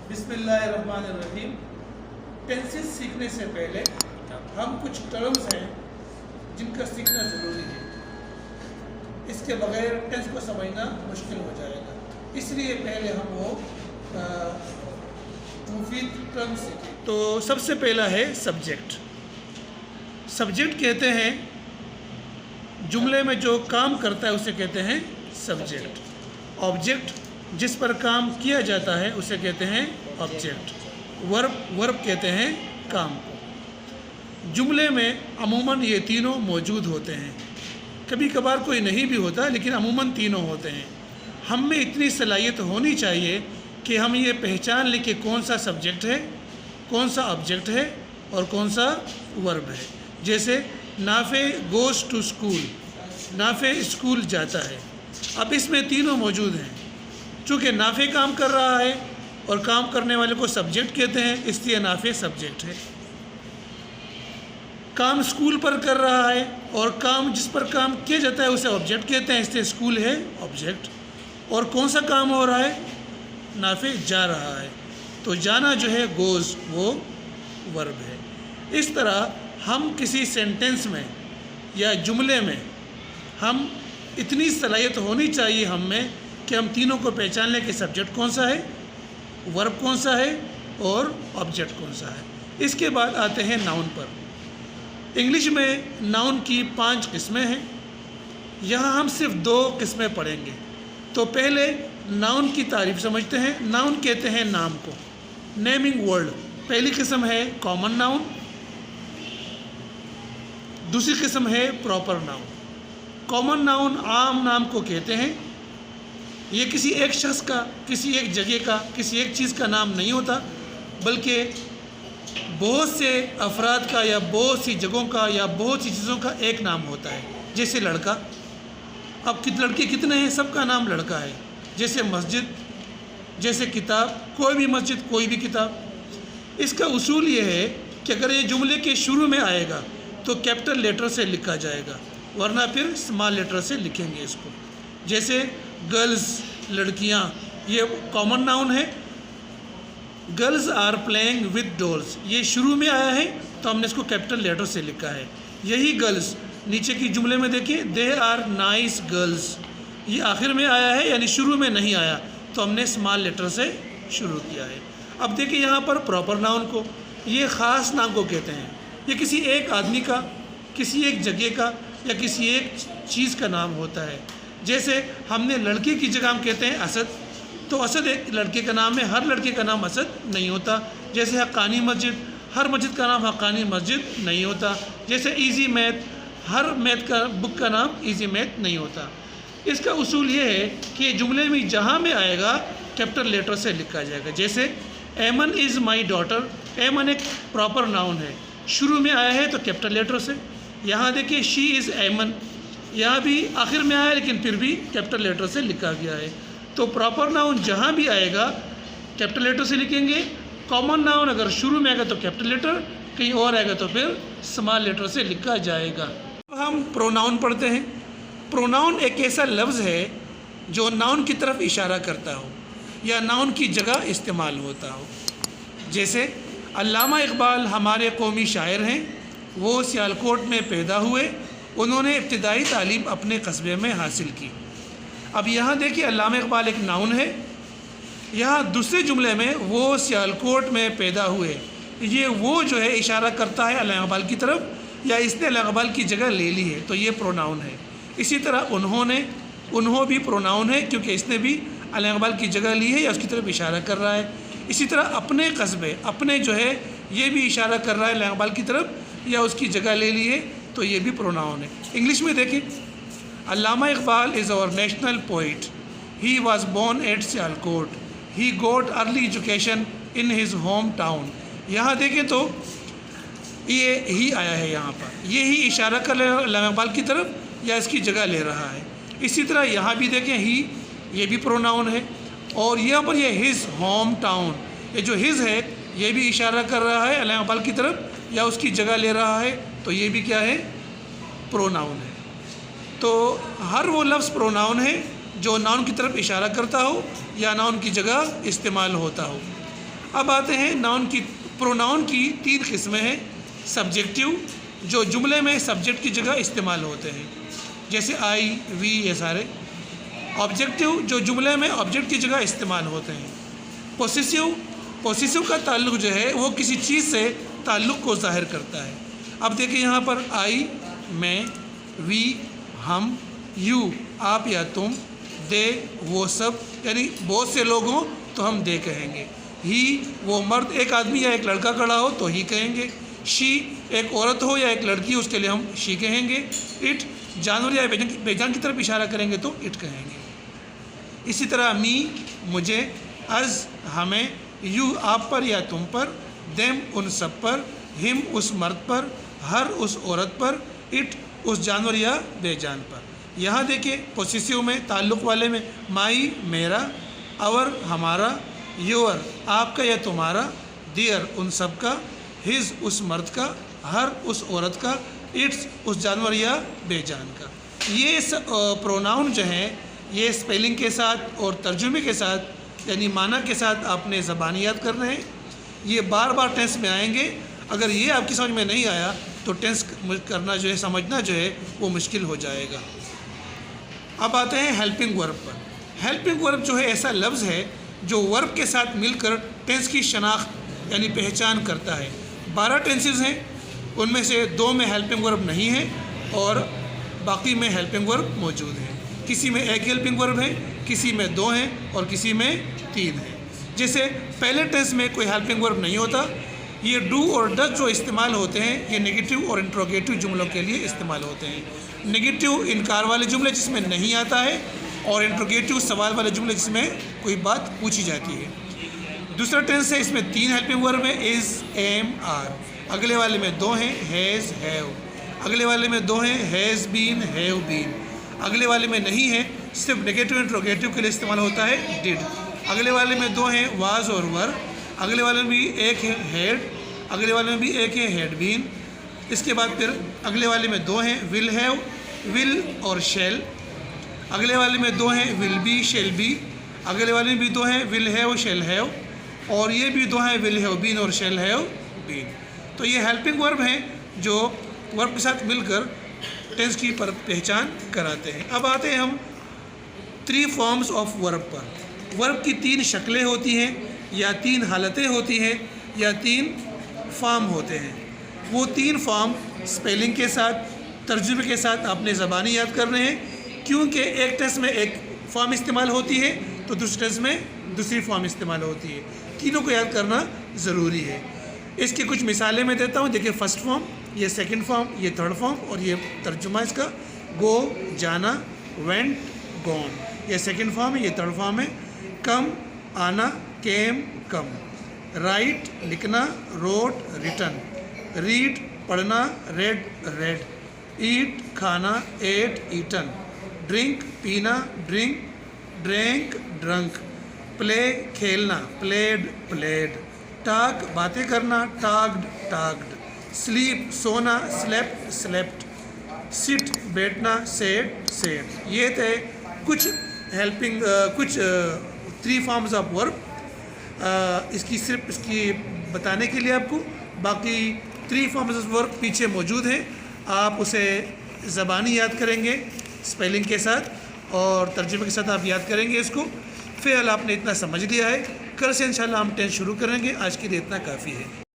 बिस्मिल्लाहिर्रहमानिर्रहीम। टेंसेस सीखने से पहले हम कुछ टर्म्स हैं जिनका सीखना ज़रूरी है। इसके बगैर टेंस को समझना मुश्किल हो जाएगा, इसलिए पहले हम वो मुफीद टर्म्स सीखें। तो सबसे पहला है सब्जेक्ट। सब्जेक्ट कहते हैं जुमले में जो काम करता है उसे कहते हैं सब्जेक्ट। ऑब्जेक्ट जिस पर काम किया जाता है उसे कहते हैं ऑब्जेक्ट। वर्ब कहते हैं काम को। जुमले में अमूमन ये तीनों मौजूद होते हैं, कभी कभार कोई नहीं भी होता, लेकिन अमूमन तीनों होते हैं। हम में इतनी सलाहियत होनी चाहिए कि हम ये पहचान लें कि कौन सा सब्जेक्ट है, कौन सा ऑब्जेक्ट है और कौन सा वर्ब है। जैसे Nafay goes to school, Nafay school जाता है। अब इसमें तीनों मौजूद हैं। चूँकि नाफे काम कर रहा है और काम करने वाले को सब्जेक्ट कहते हैं, इसलिए नाफे सब्जेक्ट है। काम स्कूल पर कर रहा है और काम जिस पर काम किया जाता है उसे ऑब्जेक्ट कहते हैं, इसलिए स्कूल है ऑब्जेक्ट। और कौन सा काम हो रहा है? नाफे जा रहा है, तो जाना जो है गोज़, वो वर्ब है। इस तरह हम किसी सेंटेंस में या जुमले में हम इतनी सलाहियत होनी चाहिए हम में कि हम तीनों को पहचान लें कि सब्जेक्ट कौन सा है, वर्ब कौन सा है और ऑब्जेक्ट कौन सा है। इसके बाद आते हैं नाउन पर। इंग्लिश में नाउन की 5 किस्में हैं, यहाँ हम सिर्फ 2 किस्में पढ़ेंगे। तो पहले नाउन की तारीफ समझते हैं। नाउन कहते हैं नाम को, नेमिंग वर्ड। पहली किस्म है कॉमन नाउन, दूसरी किस्म है प्रॉपर नाउन। कॉमन नाउन आम नाम को कहते हैं। ये किसी एक शख्स का, किसी एक जगह का, किसी एक चीज़ का नाम नहीं होता, बल्कि बहुत से अफराद का या बहुत सी जगहों का या बहुत सी चीज़ों का एक नाम होता है। जैसे लड़का, अब लड़के कितने हैं? सबका नाम लड़का है। जैसे मस्जिद, जैसे किताब, कोई भी मस्जिद कोई भी किताब। इसका उसूल ये है कि अगर ये जुमले के शुरू में आएगा तो कैपिटल लेटर से लिखा जाएगा, वरना फिर स्मॉल लेटर से लिखेंगे इसको। जैसे गर्ल्स, लड़कियां, ये कॉमन नाउन है। Girls are playing with dolls, ये शुरू में आया है तो हमने इसको कैपिटल लेटर से लिखा है। यही गर्ल्स नीचे की जुमले में देखिए, दे आर नाइस गर्ल्स, ये आखिर में आया है यानी शुरू में नहीं आया, तो हमने स्मॉल लेटर से शुरू किया है। अब देखिए यहाँ पर प्रॉपर नाउन को, ये ख़ास नाम को कहते हैं। ये किसी एक आदमी का, किसी एक जगह का या किसी एक चीज़ का नाम होता है। जैसे हमने लड़के की जगह हम कहते हैं असद, तो असद एक लड़के का नाम है, हर लड़के का नाम असद नहीं होता। जैसे हक्कानी मस्जिद, हर मस्जिद का नाम हक्कानी मस्जिद नहीं होता। जैसे इजी मैथ, हर मैथ का बुक का नाम इजी मैथ नहीं होता। इसका उसूल ये है कि जुमले में जहाँ में आएगा कैपिटल लेटर से लिखा जाएगा। जैसे एमन इज़ माई डॉटर, एमन एक प्रॉपर नाउन है, शुरू में आया है तो कैपिटल लेटर से। यहाँ देखिए शी इज़ एमन, यहाँ भी आखिर में आया लेकिन फिर भी कैपिटल लेटर से लिखा गया है। तो प्रॉपर नाउन जहाँ भी आएगा कैपिटल लेटर से लिखेंगे। कॉमन नाउन अगर शुरू में आएगा तो कैपिटल लेटर, कहीं और आएगा तो फिर स्मॉल लेटर से लिखा जाएगा। अब हम प्रोनाउन पढ़ते हैं। प्रोनाउन एक ऐसा लफ्ज़ है जो नाउन की तरफ इशारा करता हो या नाउन की जगह इस्तेमाल होता हो। जैसे अल्लामा इकबाल हमारे कौमी शायर हैं, वो सियालकोट में पैदा हुए, उन्होंने इब्तिदाई तालीम अपने कस्बे में हासिल की। अब यहाँ देखिए अल्लामा इकबाल एक नाउन है, यहाँ दूसरे जुमले में वो सियालकोट में पैदा हुए, ये वो जो है इशारा करता है अल्लामा इकबाल की तरफ, या इसने अल्लामा इकबाल की जगह ले ली है, तो ये प्रोनाउन है। इसी तरह उन्होंने, उन्हों भी प्रोनाउन है क्योंकि इसने भी अल्लामा इकबाल की जगह ली है या उसकी तरफ इशारा कर रहा है। इसी तरह अपने कस्बे, अपने जो है ये भी इशारा कर रहा है अल्लामा इकबाल की तरफ या उसकी जगह ले ली है, तो ये भी प्रोनाउन है। इंग्लिश में देखें, Allama Iqbal is our national poet, he was born at Sialkot, he got early education in his home town. यहाँ देखें तो ये ही आया है, यहाँ पर ये ही इशारा कर रहा है अल्लामा इकबाल की तरफ या इसकी जगह ले रहा है। इसी तरह यहाँ भी देखें ही, ये भी प्रोनाउन है। और यहाँ पर ये हिज होम टाउन, ये जो हिज है ये भी इशारा कर रहा है अल्लामा इकबाल की तरफ या उसकी जगह ले रहा है, तो ये भी क्या है? प्रोनाउन है। तो हर वो लफ्ज़ प्रोनाउन है जो नाउन की तरफ इशारा करता हो या नाउन की जगह इस्तेमाल होता हो। اب آتے ہیں ناؤن کی پروناؤن کی 3 قسمیں ہیں. سبجیکٹیو جو جملے میں سبجیکٹ کی جگہ استعمال ہوتے ہیں جیسے آئی وی یہ سارے. آبجیکٹیو جو جملے میں آبجیکٹ کی جگہ استعمال ہوتے ہیں. پوسیسو کا تعلق جو ہے وہ کسی چیز سے تعلق کو ظاہر کرتا ہے. اب دیکھیں یہاں پر آئی میں، وی ہم، یو آپ یا تم، دے وہ سب یعنی بہت سے لوگ ہوں تو ہم دے کہیں گے. ہی وہ مرد ایک آدمی یا ایک لڑکا کھڑا ہو تو ہی کہیں گے. شی ایک عورت ہو یا ایک لڑکی اس کے لیے ہم شی کہیں گے. اٹ جانور یا بے جان کی طرف اشارہ کریں گے تو اٹ کہیں گے. اسی طرح می مجھے، از ہمیں، یو آپ پر یا تم پر، دیم ان سب پر، ہم اس مرد پر، ہر اس عورت پر، اٹ اس جانور یا بے جان پر. یہاں دیکھیں پوسیسیو میں تعلق والے میں مائی میرا، اور ہمارا، یور آپ کا یا تمہارا، دیئر ان سب کا، ہز اس مرد کا، ہر اس عورت کا، اٹس اس جانور یا بے جان کا. یہ پروناؤن جو ہیں یہ اسپیلنگ کے ساتھ اور ترجمے کے ساتھ یعنی معنی کے ساتھ آپ نے زبانی یاد کرنا ہے. یہ بار بار ٹینس میں آئیں گے. اگر یہ آپ کی سمجھ میں نہیں آیا تو ٹینس کرنا جو ہے سمجھنا جو ہے وہ مشکل ہو جائے گا. اب آتے ہیں ہیلپنگ ورب پر. ہیلپنگ ورب جو ہے ایسا لفظ ہے جو ورب کے ساتھ مل کر ٹینس کی شناخت یعنی پہچان کرتا ہے. 12 ٹینسز ہیں، ان میں سے 2 میں ہیلپنگ ورب نہیں ہے اور باقی میں ہیلپنگ ورب موجود ہیں. کسی میں ایک ہیلپنگ ورب ہے، کسی میں 2 ہیں اور کسی میں 3 ہیں. جیسے پہلے ٹینس میں کوئی ہیلپنگ ورب نہیں ہوتا. یہ ڈو اور ڈز جو استعمال ہوتے ہیں یہ نگیٹو اور انٹروگیٹو جملوں کے لیے استعمال ہوتے ہیں. نگیٹو انکار والے جملے جس میں نہیں آتا ہے اور انٹروگیٹو سوال والے جملے جس میں کوئی بات پوچھی جاتی ہے. دوسرا ٹینس ہے، اس میں 3 ہیلپنگ ورب ہیں، از، ایم، آر. اگلے والے میں 2 ہیں، ہیز، ہیو. اگلے والے میں 2 ہیں، ہیز بین، ہیو بین. اگلے والے میں نہیں ہے، صرف نگیٹو انٹروگیٹو کے لیے استعمال ہوتا ہے، ڈڈ. اگلے والے میں 2 ہیں، واز اور ور. اگلے والے میں بھی ایک ہے، ہیڈ. اگلے والے میں بھی ایک ہے، ہیڈ بین. اس کے بعد پھر اگلے والے میں 2 ہیں، ول ہیو، ول اور شیل. اگلے والے میں 2 ہیں، ول بی، شیل بی. اگلے والے میں بھی 2 ہیں، ول ہیو، شیل ہیو. اور یہ بھی 2 ہیں، ول ہیو بین اور شیل ہیو بین. تو یہ ہیلپنگ ورب ہیں جو ورب کے ساتھ مل کر ٹینس کی پہچان کراتے ہیں. اب آتے ہیں ہم 3 فارمز آف ورب پر. ورب کی 3 شکلیں ہوتی ہیں یا 3 حالتیں ہوتی ہیں یا 3 فارم ہوتے ہیں. وہ 3 فارم اسپیلنگ کے ساتھ ترجمے کے ساتھ آپ نے زبانی یاد کرنے ہیں کیونکہ ایک ٹینس میں ایک فارم استعمال ہوتی ہے تو دوسرے ٹینس میں دوسری فارم استعمال ہوتی ہے. تینوں کو یاد کرنا ضروری ہے. اس کی کچھ مثالیں میں دیتا ہوں. دیکھیں فرسٹ فارم، یہ سیکنڈ فارم، یہ تھرڈ فارم اور یہ ترجمہ اس کا. گو جانا، وینٹ گون، یہ سیکنڈ فارم ہے، یہ تھرڈ فارم ہے. کم آنا، کیم کم. رائٹ لکھنا، روٹ ریٹن. ریڈ پڑھنا، ریڈ ریڈ. ایٹ کھانا، ایٹ ایٹن. ڈرنک پینا، ڈرنک ڈرینک ڈرنک. پلے کھیلنا، پلیڈ پلیڈ. ٹاک باتیں کرنا، ٹاکڈ ٹاکڈ. سلیپ سونا، سلیپٹ سلیپٹ. سٹ بیٹھنا، سیٹ سیٹ. یہ تھے کچھ ہیلپنگ 3 فارمز آف ورب. اس کی صرف اس کی بتانے کے لیے آپ کو باقی 3 فارمز آف ورب پیچھے موجود ہیں. آپ اسے زبانی یاد کریں گے اسپیلنگ کے ساتھ اور ترجمے کے ساتھ آپ یاد کریں گے اس کو. فی الحال آپ نے اتنا سمجھ لیا ہے. کل سے انشاءاللہ ہم ٹینس شروع کریں گے. آج کے لیے اتنا کافی ہے.